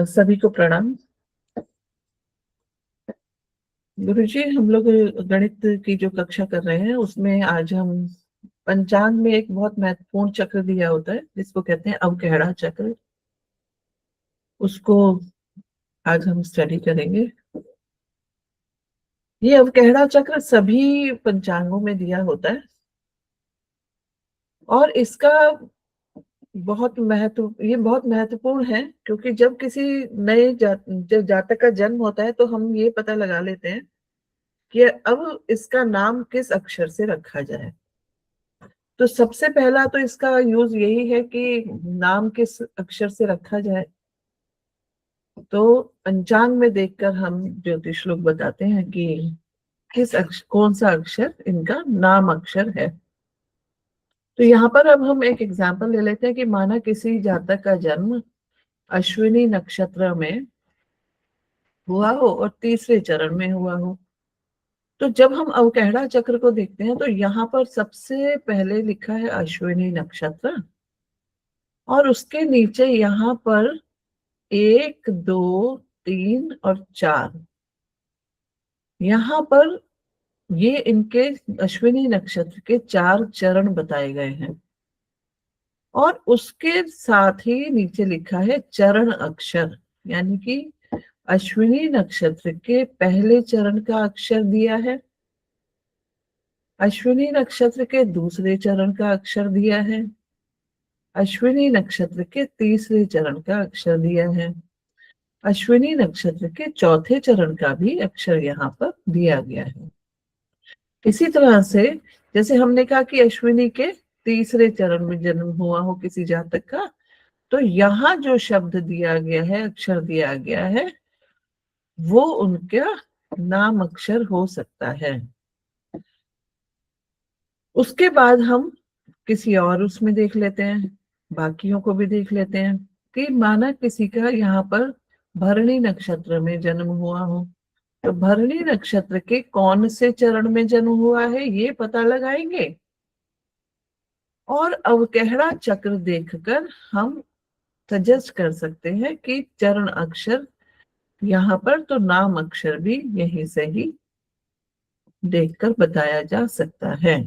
सभी को प्रणाम। गुरुजी, हम लोग गणित की जो कक्षा कर रहे हैं उसमें आज हम पंचांग में एक बहुत महत्वपूर्ण चक्र दिया होता है जिसको कहते हैं अवकेहड़ा चक्र। उसको आज हम स्टडी करेंगे। ये अवकेहड़ा चक्र सभी पंचांगों में दिया होता है और इसका ये बहुत महत्वपूर्ण है, क्योंकि जब किसी नए जब जातक का जन्म होता है तो हम ये पता लगा लेते हैं कि अब इसका नाम किस अक्षर से रखा जाए। तो सबसे पहला तो इसका यूज यही है कि नाम किस अक्षर से रखा जाए। तो पंचांग में देखकर हम ज्योतिष लोग बताते हैं कि कौन सा अक्षर इनका नाम अक्षर है। तो यहाँ पर अब हम एक एग्जाम्पल ले लेते हैं कि माना किसी जातक का जन्म अश्विनी नक्षत्र में हुआ हो और तीसरे चरण में हुआ हो। तो जब हम अवकेहड़ा चक्र को देखते हैं तो यहाँ पर सबसे पहले लिखा है अश्विनी नक्षत्र और उसके नीचे यहाँ पर 1, 2, 3 और 4, यहाँ पर ये इनके अश्विनी नक्षत्र के 4 चरण बताए गए हैं और उसके साथ ही नीचे लिखा है चरण अक्षर, यानी कि अश्विनी नक्षत्र के पहले चरण का अक्षर दिया है, अश्विनी नक्षत्र के दूसरे चरण का अक्षर दिया है, अश्विनी नक्षत्र के तीसरे चरण का अक्षर दिया है, अश्विनी नक्षत्र के चौथे चरण का भी अक्षर यहाँ पर दिया गया है। इसी तरह से जैसे हमने कहा कि अश्विनी के तीसरे चरण में जन्म हुआ हो किसी जातक का, तो यहाँ जो शब्द दिया गया है, अक्षर दिया गया है, वो उनका नाम अक्षर हो सकता है। उसके बाद हम किसी और उसमें देख लेते हैं, बाकियों को भी देख लेते हैं कि माना किसी का यहाँ पर भरणी नक्षत्र में जन्म हुआ हो, तो भरणी नक्षत्र के कौन से चरण में जन्म हुआ है ये पता लगाएंगे और अवकेहड़ा चक्र देखकर हम सजेस्ट कर सकते हैं कि चरण अक्षर यहाँ पर, तो नाम अक्षर भी यहीं से ही देखकर बताया जा सकता है।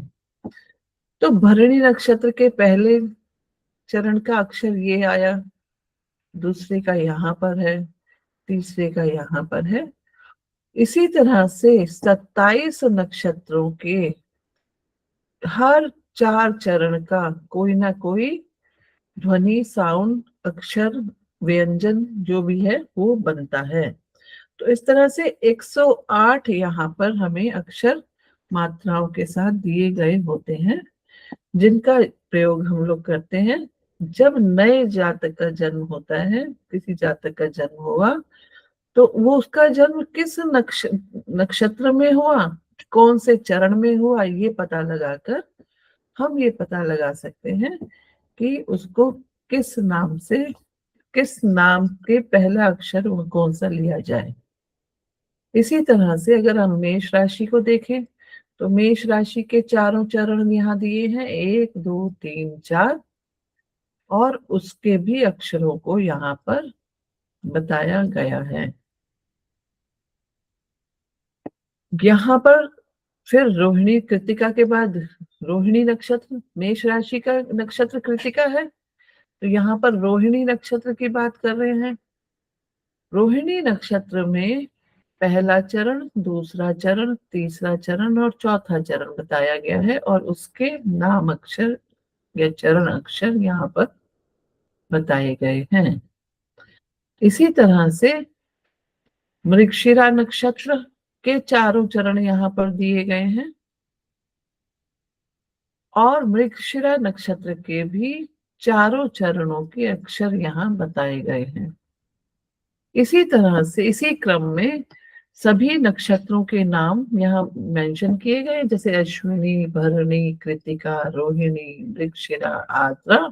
तो भरणी नक्षत्र के पहले चरण का अक्षर ये आया, दूसरे का यहाँ पर है, तीसरे का यहाँ पर है। इसी तरह से 27 नक्षत्रों के हर 4 चरण का कोई ना कोई ध्वनि, साउंड, अक्षर, व्यंजन जो भी है वो बनता है। तो इस तरह से 108 यहाँ पर हमें अक्षर मात्राओं के साथ दिए गए होते हैं, जिनका प्रयोग हम लोग करते हैं जब नए जातक का जन्म होता है। किसी जातक का जन्म हुआ तो वो उसका जन्म किस नक्षत्र में हुआ, कौन से चरण में हुआ, ये पता लगाकर हम ये पता लगा सकते हैं कि उसको किस नाम से, किस नाम के पहला अक्षर कौन सा लिया जाए। इसी तरह से अगर हम मेष राशि को देखें तो मेष राशि के चारों चरण यहाँ दिए हैं, 1, 2, 3, 4, और उसके भी अक्षरों को यहाँ पर बताया गया है। यहाँ पर फिर रोहिणी कृतिका के बाद रोहिणी नक्षत्र, मेष राशि का नक्षत्र कृतिका है, तो यहाँ पर रोहिणी नक्षत्र की बात कर रहे हैं। रोहिणी नक्षत्र में पहला चरण, दूसरा चरण, तीसरा चरण और चौथा चरण बताया गया है और उसके नाम अक्षर या चरण अक्षर यहाँ पर बताए गए हैं। इसी तरह से मृगशिरा नक्षत्र के चारों चरण यहाँ पर दिए गए हैं और मृगशिरा नक्षत्र के भी चारों चरणों के अक्षर यहाँ बताए गए हैं। इसी तरह से इसी क्रम में सभी नक्षत्रों के नाम यहाँ मेंशन किए गए, जैसे अश्विनी, भरणी, कृतिका, रोहिणी, मृगशिरा, आद्रा,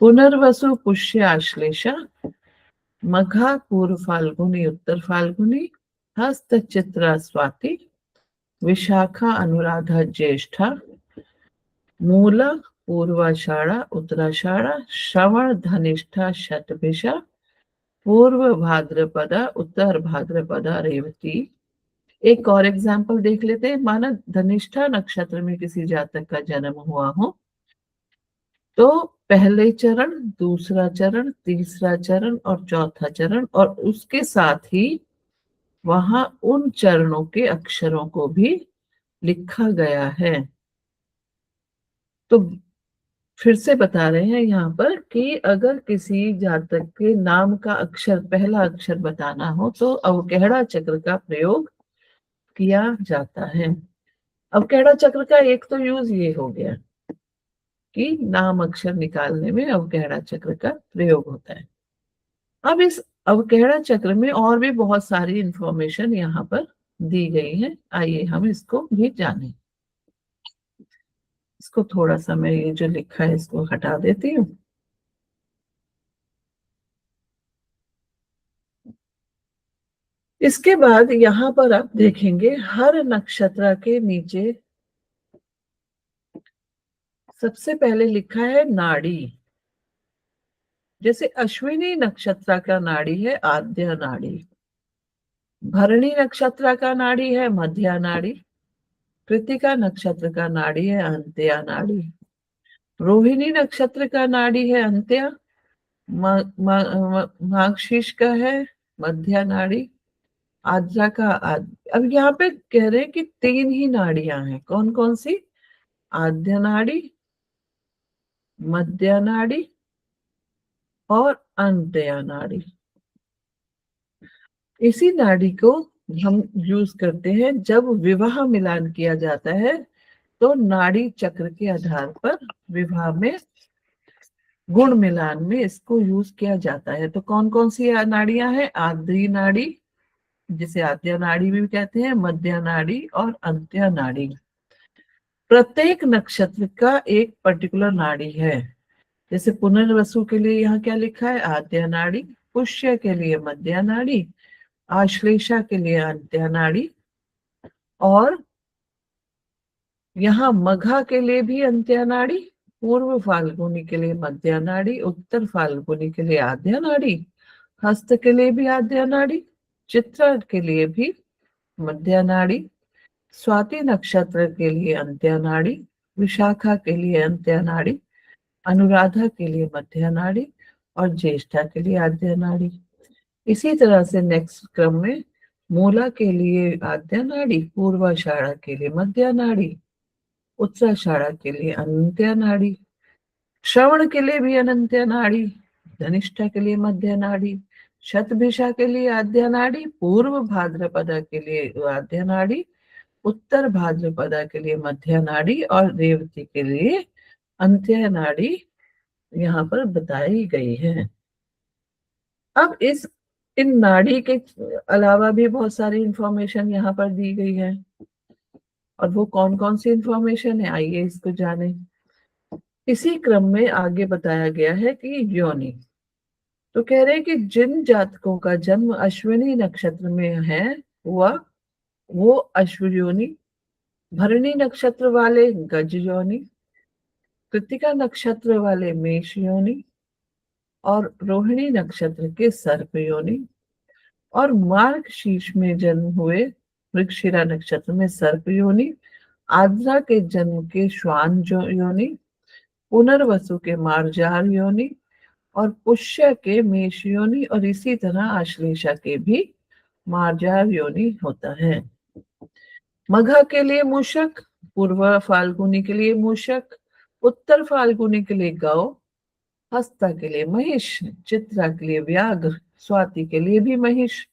पुनर्वसु, पुष्य, आश्लेषा, मघा, पूर्व फाल्गुनी, उत्तर फाल्गुनी, हस्त, चित्रा, स्वाति, विशाखा, अनुराधा, ज्येष्ठा, मूला, पूर्वाषाढ़ा, उत्तराषाढ़ा, श्रवण, धनिष्ठा, शतभिषा, पूर्व भाद्रपदा, उत्तर भाद्रपदा, रेवती। एक और एग्जाम्पल देख लेते हैं। माना धनिष्ठा नक्षत्र में किसी जातक का जन्म हुआ हो, तो पहले चरण, दूसरा चरण, तीसरा चरण और चौथा चरण, और उसके साथ ही वहां उन चरणों के अक्षरों को भी लिखा गया है। तो फिर से बता रहे हैं यहाँ पर कि अगर किसी जातक के नाम का अक्षर, पहला अक्षर बताना हो तो अवकेहड़ा चक्र का प्रयोग किया जाता है। अवकेहड़ा चक्र का एक तो यूज ये हो गया कि नाम अक्षर निकालने में अवकेहड़ा चक्र का प्रयोग होता है। अब इस अवकेहड़ा चक्र में और भी बहुत सारी इंफॉर्मेशन यहाँ पर दी गई है। आइए हम इसको भी जानें। इसको थोड़ा सा मैं ये जो लिखा है इसको हटा देती हूँ। इसके बाद यहाँ पर आप देखेंगे हर नक्षत्र के नीचे सबसे पहले लिखा है नाड़ी। जैसे अश्विनी नक्षत्र का नाड़ी है आद्य नाड़ी, भरणी नक्षत्र का नाड़ी है मध्या नाड़ी, कृतिका नक्षत्र का नाड़ी है अंत्या नाड़ी, रोहिणी नक्षत्र का नाड़ी है अंत्या, मार्गशीर्ष का है मध्या नाड़ी, आद्रा का अब यहाँ पे कह रहे हैं कि 3 ही नाड़ियां हैं। कौन कौन सी? आद्य नाड़ी, मध्य नाड़ी और अंत्या नाड़ी। इसी नाड़ी को हम यूज करते हैं जब विवाह मिलान किया जाता है, तो नाड़ी चक्र के आधार पर विवाह में गुण मिलान में इसको यूज किया जाता है। तो कौन कौन सी नाड़ियां हैं? आद्री नाड़ी, जिसे आद्या नाड़ी भी कहते हैं, मध्या नाड़ी और अंत्या नाड़ी। प्रत्येक नक्षत्र का एक पर्टिकुलर नाड़ी है। जैसे पुनर्वसु के लिए यहाँ क्या लिखा है? आद्या नाड़ी, पुष्य के लिए मध्या नाड़ी, आश्लेषा के लिए अंत्या नाड़ी, और यहाँ मघा के लिए भी अंत्या नाड़ी, पूर्व फाल्गुनी के लिए मध्या नाड़ी, उत्तर फाल्गुनी के लिए आद्या नाड़ी, हस्त के लिए भी आद्या नाड़ी, चित्रा के लिए भी मध्या नाड़ी, स्वाति नक्षत्र के लिए अंत्या नाड़ी, विशाखा के लिए अंत्या नाड़ी, अनुराधा के लिए मध्या नाड़ी और ज्येष्ठा के लिए आद्या नाड़ी। इसी तरह से नेक्स्ट क्रम में मूला के लिए आद्या नाड़ी, पूर्वाषाढ़ा के लिए मध्या नाड़ी, उत्तराषाढ़ा के लिए अनंत्या नाड़ी, श्रवण के लिए भी अनंत्या नाड़ी, धनिष्ठा के लिए मध्य नाड़ी, शतभिषा के लिए आद्या नाड़ी, पूर्व भाद्रपदा के लिए आद्या नाड़ी, उत्तर भाद्रपदा के लिए मध्य नाड़ी और रेवती के लिए अंत्य नाड़ी यहाँ पर बताई गई है। अब इन नाड़ी के अलावा भी बहुत सारी इंफॉर्मेशन यहाँ पर दी गई है, और वो कौन कौन सी इंफॉर्मेशन है आइए इसको जाने। इसी क्रम में आगे बताया गया है कि योनि। तो कह रहे हैं कि जिन जातकों का जन्म अश्विनी नक्षत्र में है हुआ, वो अश्व योनि, भरणी नक्षत्र वाले गज योनि, कृतिका नक्षत्र वाले मेष योनि, और रोहिणी नक्षत्र के सर्प योनि, और मार्गशीर्ष में जन्म हुए मृगशिरा नक्षत्र में सर्प योनि, आद्रा के जन्म के श्वान योनि, पुनर्वसु के मार्जार योनि, और पुष्य के मेष योनि, और इसी तरह आश्लेषा के भी मार्जार योनि होता है। मघा के लिए मूषक, पूर्व फाल्गुनी के लिए मूषक, उत्तर फाल्गुनी के लिए गौ, हस्ता के लिए महिष, चित्रा के लिए व्याघ्र, स्वाति के लिए भी महिष,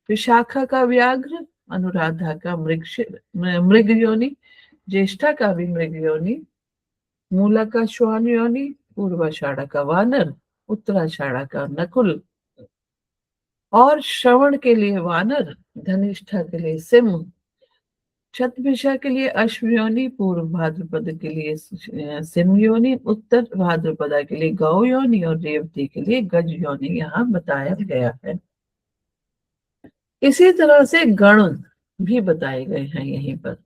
विशाखा का व्याघ्र, अनुराधा का मृग योनि, ज्येष्ठा का भी मृग योनि, मूला का श्वान योनि, पूर्वाषाढ़ा का वानर, उत्तराषाढ़ा का नकुल, और श्रवण के लिए वानर, धनिष्ठा के लिए सिंह, शतभिषा के लिए अश्व योनि, पूर्व भाद्रपद के लिए सिंह योनि, उत्तर भाद्रपदा के लिए गौ योनि और रेवती के लिए गज योनि यहाँ बताया गया है। इसी तरह से गण भी बताए गए हैं यहीं पर।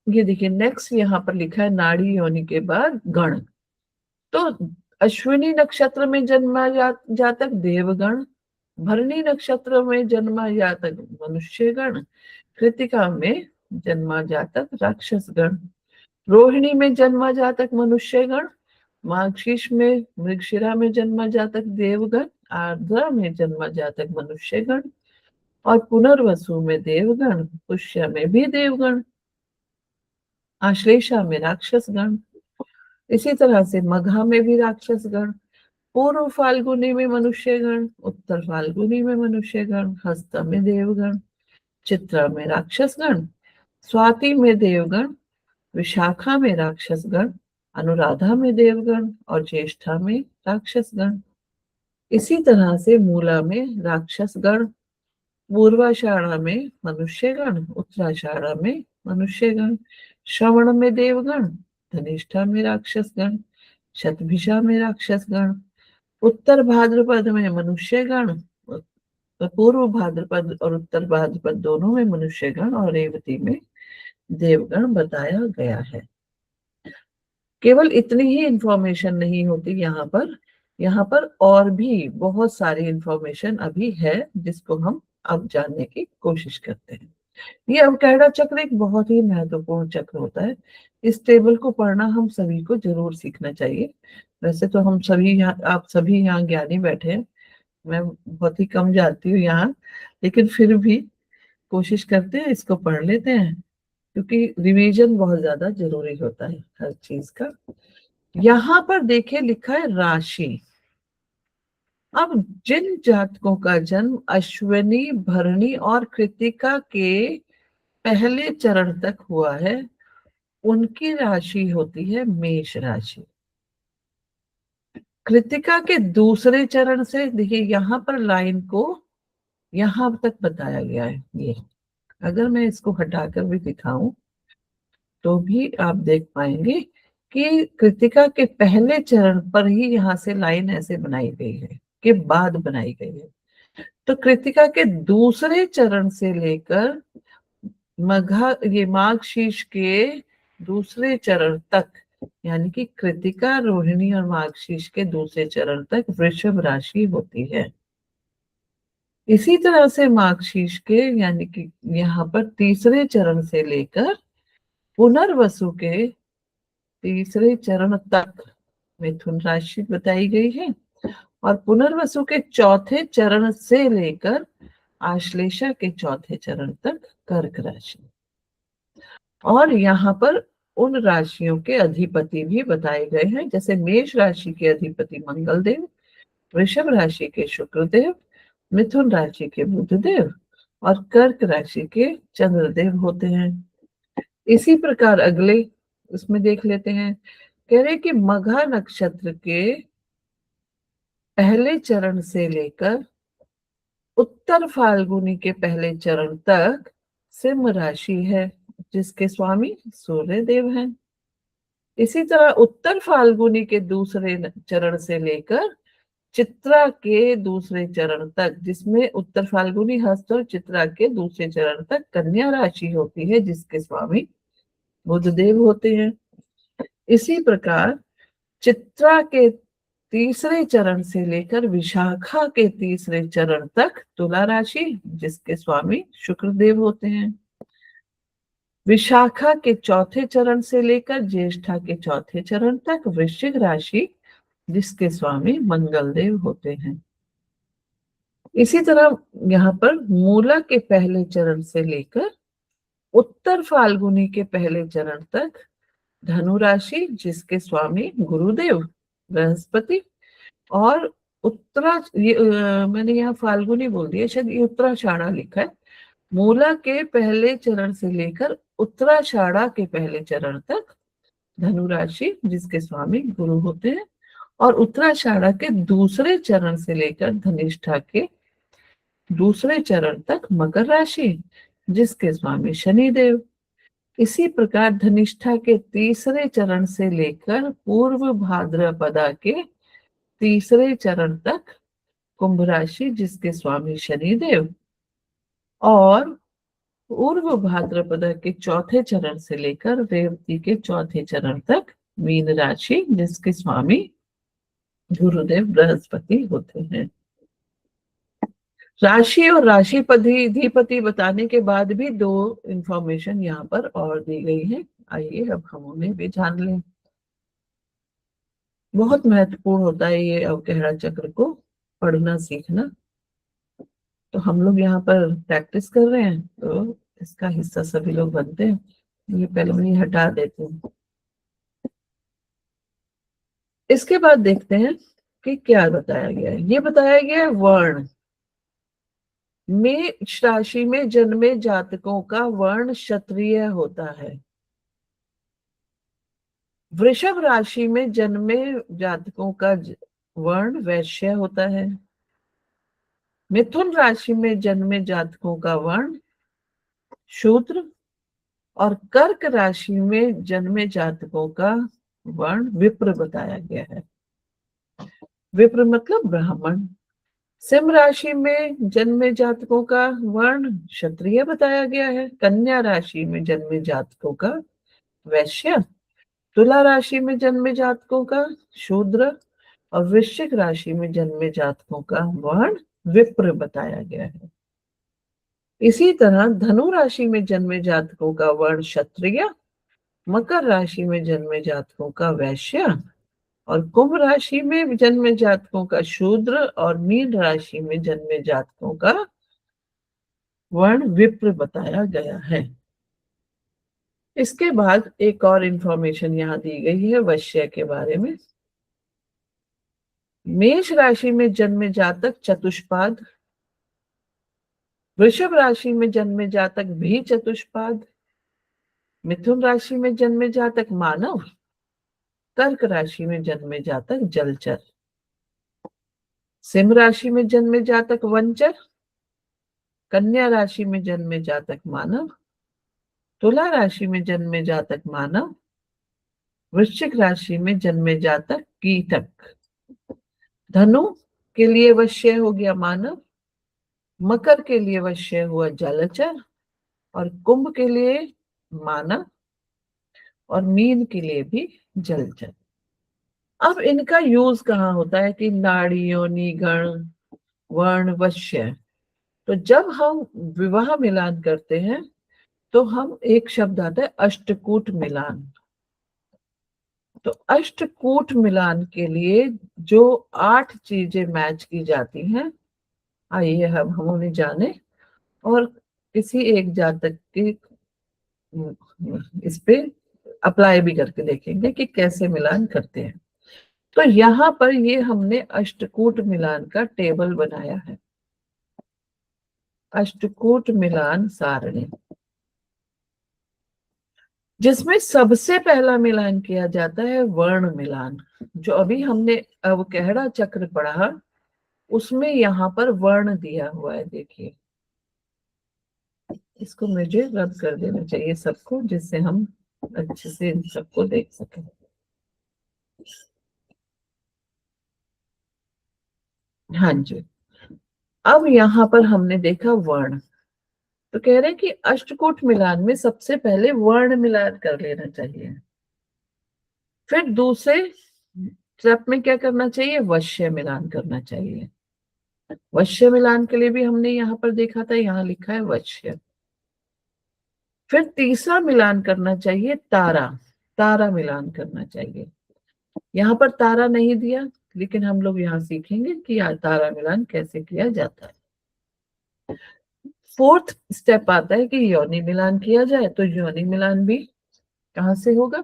ये देखिए नेक्स्ट यहाँ पर लिखा है नाड़ी योनि के बाद गण। तो अश्विनी नक्षत्र में जन्मा जातक देवगण, भरणी नक्षत्र में जन्मा जातक मनुष्यगण, कृतिका में जन्मा जातक राक्षसगण, रोहिणी में जन्मा जातक मनुष्यगण, मार्गशीर्ष में मृगशिरा में जन्मा जातक देवगण, आर्द्रा में जन्मा जातक मनुष्यगण और पुनर्वसु में देवगण, पुष्य में भी देवगण, आश्लेषा में राक्षसगण, इसी तरह से मघा में भी राक्षसगण, पूर्व फाल्गुनी में मनुष्यगण, उत्तर फाल्गुनी में मनुष्यगण, हस्त में देवगण, चित्रा में राक्षसगण, स्वाति में देवगण, विशाखा में राक्षसगण, अनुराधा में देवगण और ज्येष्ठा में राक्षसगण। इसी तरह से मूला में राक्षसगण, पूर्वाषाढ़ा में मनुष्यगण, उत्तराषाढ़ा में मनुष्यगण, श्रवण में देवगण, धनिष्ठा में राक्षसगण, शतभिषा में राक्षसगण, उत्तर भाद्रपद में मनुष्यगण, पूर्व भाद्रपद और उत्तर भाद्रपद दोनों में मनुष्यगण और रेवती में देवगण बताया गया है। केवल इतनी ही इंफॉर्मेशन नहीं होती यहाँ पर और भी बहुत सारी इंफॉर्मेशन अभी है जिसको हम अब जानने की कोशिश करते हैं। ये अवकैडा चक्र एक बहुत ही महत्वपूर्ण चक्र होता है। इस टेबल को पढ़ना हम सभी को जरूर सीखना चाहिए। वैसे तो हम सभी आप सभी यहाँ ज्ञानी बैठे हैं, मैं बहुत ही कम जाती हूँ यहाँ, लेकिन फिर भी कोशिश करते हैं, इसको पढ़ लेते हैं क्योंकि रिवीजन बहुत ज्यादा जरूरी होता है हर चीज का। यहाँ पर देखिए लिखा है राशि। अब जिन जातकों का जन्म अश्विनी, भरणी और कृतिका के पहले चरण तक हुआ है उनकी राशि होती है मेष राशि। कृतिका के दूसरे चरण से देखिए यहाँ पर लाइन को यहां तक बताया गया है। ये अगर मैं इसको हटाकर भी दिखाऊं तो भी आप देख पाएंगे कि कृतिका के पहले चरण पर ही यहाँ से लाइन ऐसे बनाई गई है, के बाद बनाई गई है। तो कृतिका के दूसरे चरण से लेकर मार्गशीर्ष के दूसरे चरण तक, यानी कि कृतिका, रोहिणी और मार्गशीर्ष के दूसरे चरण तक वृषभ राशि होती है। इसी तरह से मार्गशीर्ष के यानी कि यहाँ पर तीसरे चरण से लेकर पुनर्वसु के तीसरे चरण तक मिथुन राशि बताई गई है और पुनर्वसु के चौथे चरण से लेकर आश्लेषा के चौथे चरण तक कर्क राशि। और यहाँ पर उन राशियों के अधिपति भी बताए गए हैं, जैसे मेष राशि के अधिपति मंगल देव, वृषभ राशि के शुक्रदेव, मिथुन राशि के बुधदेव और कर्क राशि के चंद्रदेव होते हैं। इसी प्रकार अगले उसमें देख लेते हैं, कह रहे कि मघा नक्षत्र के पहले चरण से लेकर उत्तर फाल्गुनी के पहले चरण तक सिंह राशि है जिसके स्वामी सूर्य देव हैं। इसी तरह उत्तर फाल्गुनी के दूसरे चरण से लेकर चित्रा के दूसरे चरण तक, जिसमें उत्तर फाल्गुनी, हस्त और चित्रा के दूसरे चरण तक कन्या राशि होती है जिसके स्वामी बुधदेव होते हैं। इसी प्रकार चित्रा के तीसरे चरण से लेकर विशाखा के तीसरे चरण तक तुला राशि जिसके स्वामी शुक्रदेव होते हैं। विशाखा के चौथे चरण से लेकर ज्येष्ठा के चौथे चरण तक वृश्चिक राशि जिसके स्वामी मंगल देव होते हैं। इसी तरह यहाँ पर मूला के पहले चरण से लेकर उत्तर फाल्गुनी के पहले चरण तक धनु राशि जिसके स्वामी गुरुदेव बृहस्पति और मैंने यहाँ फाल्गुनी बोल दिया, शायद ये उत्तराषाढ़ा लिखा है। मूला के पहले चरण से लेकर उत्तराषाढ़ा के पहले चरण तक धनु राशि जिसके स्वामी गुरु होते हैं और उत्तराषाढ़ा के दूसरे चरण से लेकर धनिष्ठा के दूसरे चरण तक मकर राशि जिसके स्वामी शनिदेव। इसी प्रकार धनिष्ठा के तीसरे चरण से लेकर पूर्व भाद्रपदा के तीसरे चरण तक कुंभ राशि जिसके स्वामी शनिदेव और पूर्व भाद्रपदा के चौथे चरण से लेकर रेवती के चौथे चरण तक मीन राशि जिसके स्वामी गुरुदेव बृहस्पति होते हैं। राशि और राशिपति अधिपति बताने के बाद भी दो इंफॉर्मेशन यहाँ पर और दी गई है। आइए अब हम उन्हें भी जान लें। बहुत महत्वपूर्ण होता है ये अवकहरा चक्र को पढ़ना सीखना। तो हम लोग यहाँ पर प्रैक्टिस कर रहे हैं, तो इसका हिस्सा सभी लोग बनते हैं। ये पहले मैं ये हटा देती हूँ। इसके बाद देखते हैं कि क्या बताया गया है। ये बताया गया है वर्ण। मेष राशि में जन्मे जातकों का वर्ण क्षत्रिय होता है। वृषभ राशि में जन्मे जातकों का वर्ण वैश्य होता है। मिथुन राशि में जन्मे जातकों का वर्ण शूद्र और कर्क राशि में जन्मे जातकों का वर्ण विप्र बताया गया है। विप्र मतलब ब्राह्मण। सिंह राशि में जन्मे जातकों का वर्ण क्षत्रिय बताया गया है। कन्या राशि में जन्मे जातकों का वैश्य। तुला राशि में जन्मे जातकों का शूद्र और वृश्चिक राशि में जन्मे जातकों का वर्ण विप्र बताया गया है। इसी तरह धनु राशि में जन्मे जातकों का वर्ण क्षत्रिय, मकर राशि में जन्मे जातकों का वैश्य और कुंभ राशि में जन्मे जातकों का शूद्र और मीन राशि में जन्मे जातकों का वर्ण विप्र बताया गया है। इसके बाद एक और इंफॉर्मेशन यहाँ दी गई है वैश्य के बारे में। मेष राशि में जन्मे जातक चतुष्पाद, वृषभ राशि में जन्मे जातक भी चतुष्पाद, मिथुन राशि में जन्मे जातक मानव, कर्क राशि में जन्मे जातक जलचर, सिंह राशि में जन्मे जातक वंचर, कन्या राशि में जन्मे जातक मानव, तुला राशि में जन्मे जातक मानव, वृश्चिक राशि में जन्मे जातक कीटक, धनु के लिए वश्य हो गया मानव, मकर के लिए वश्य हुआ जलचर और कुंभ के लिए मानव और मीन के लिए भी जलचर। अब इनका यूज कहाँ होता है कि नाड़ी योनि गण वर्ण वश्य। तो जब हम विवाह मिलान करते हैं तो हम एक शब्द आता है अष्टकूट मिलान। तो अष्टकूट मिलान के लिए जो 8 चीजें मैच की जाती हैं, आइए हम उन्हें जाने और किसी एक जातक के इस पे अप्लाई भी करके देखेंगे कि कैसे मिलान करते हैं। तो यहाँ पर ये हमने अष्टकूट मिलान का टेबल बनाया है। अष्टकूट मिलान सारणी, जिसमें सबसे पहला मिलान किया जाता है वर्ण मिलान। जो अभी हमने अवकहरा चक्र पढ़ा उसमें यहाँ पर वर्ण दिया हुआ है। देखिए, इसको मुझे रद्द कर देना चाहिए सबको, जिससे हम अच्छे से इन सबको देख सकें। हाँ जी, अब यहाँ पर हमने देखा वर्ण। तो कह रहे हैं कि अष्टकूट मिलान में सबसे पहले वर्ण मिलान कर लेना चाहिए। फिर दूसरे स्टेप में क्या करना चाहिए? वश्य मिलान करना चाहिए। वश्य मिलान के लिए भी हमने यहाँ पर देखा था, यहाँ लिखा है वश्य। फिर तीसरा मिलान करना चाहिए तारा, तारा मिलान करना चाहिए। यहाँ पर तारा नहीं दिया, लेकिन हम लोग यहाँ सीखेंगे कि तारा मिलान कैसे किया जाता है। फोर्थ स्टेप आता है कि योनि मिलान किया जाए। तो योनि मिलान भी कहाँ से होगा?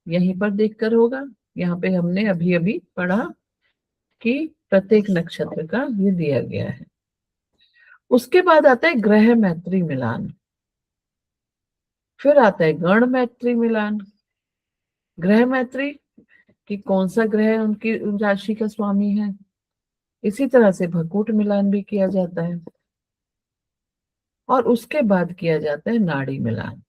यहीं पर देखकर होगा। यहाँ पे हमने अभी अभी पढ़ा कि प्रत्येक नक्षत्र का ये दिया गया है। उसके बाद आता है ग्रह मैत्री मिलान, फिर आता है गण मैत्री मिलान। ग्रह मैत्री कि कौन सा ग्रह उनकी राशि का स्वामी है। इसी तरह से भकूट मिलान भी किया जाता है और उसके बाद किया जाता है नाड़ी मिलान।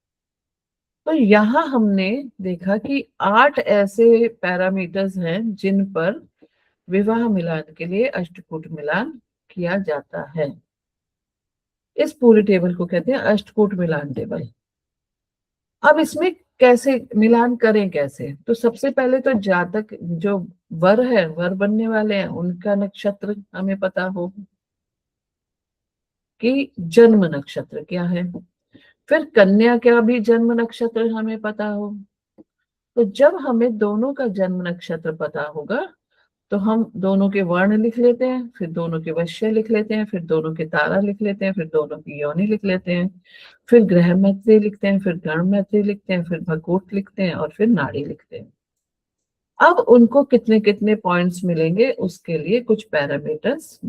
तो यहाँ हमने देखा कि 8 ऐसे पैरामीटर्स हैं जिन पर विवाह मिलान के लिए अष्टकूट मिलान किया जाता है। इस पूरे टेबल को कहते हैं अष्टकूट मिलान टेबल। अब इसमें कैसे मिलान करें कैसे? तो सबसे पहले तो जातक जो वर है, वर बनने वाले हैं, उनका नक्षत्र हमें पता हो कि जन्म नक्षत्र क्या है। फिर कन्या का भी जन्म नक्षत्र हमें पता हो। तो जब हमें दोनों का जन्म नक्षत्र पता होगा तो हम दोनों के वर्ण लिख लेते हैं, फिर दोनों के वश्य लिख लेते हैं, फिर दोनों के तारा लिख लेते हैं, फिर दोनों की योनि लिख लेते हैं, फिर ग्रह मैत्री लिखते हैं, फिर गण मैत्री लिखते हैं, फिर भकूट लिखते हैं और फिर नाड़ी लिखते हैं। अब उनको कितने कितने पॉइंट्स मिलेंगे उसके लिए कुछ पैरामीटर्स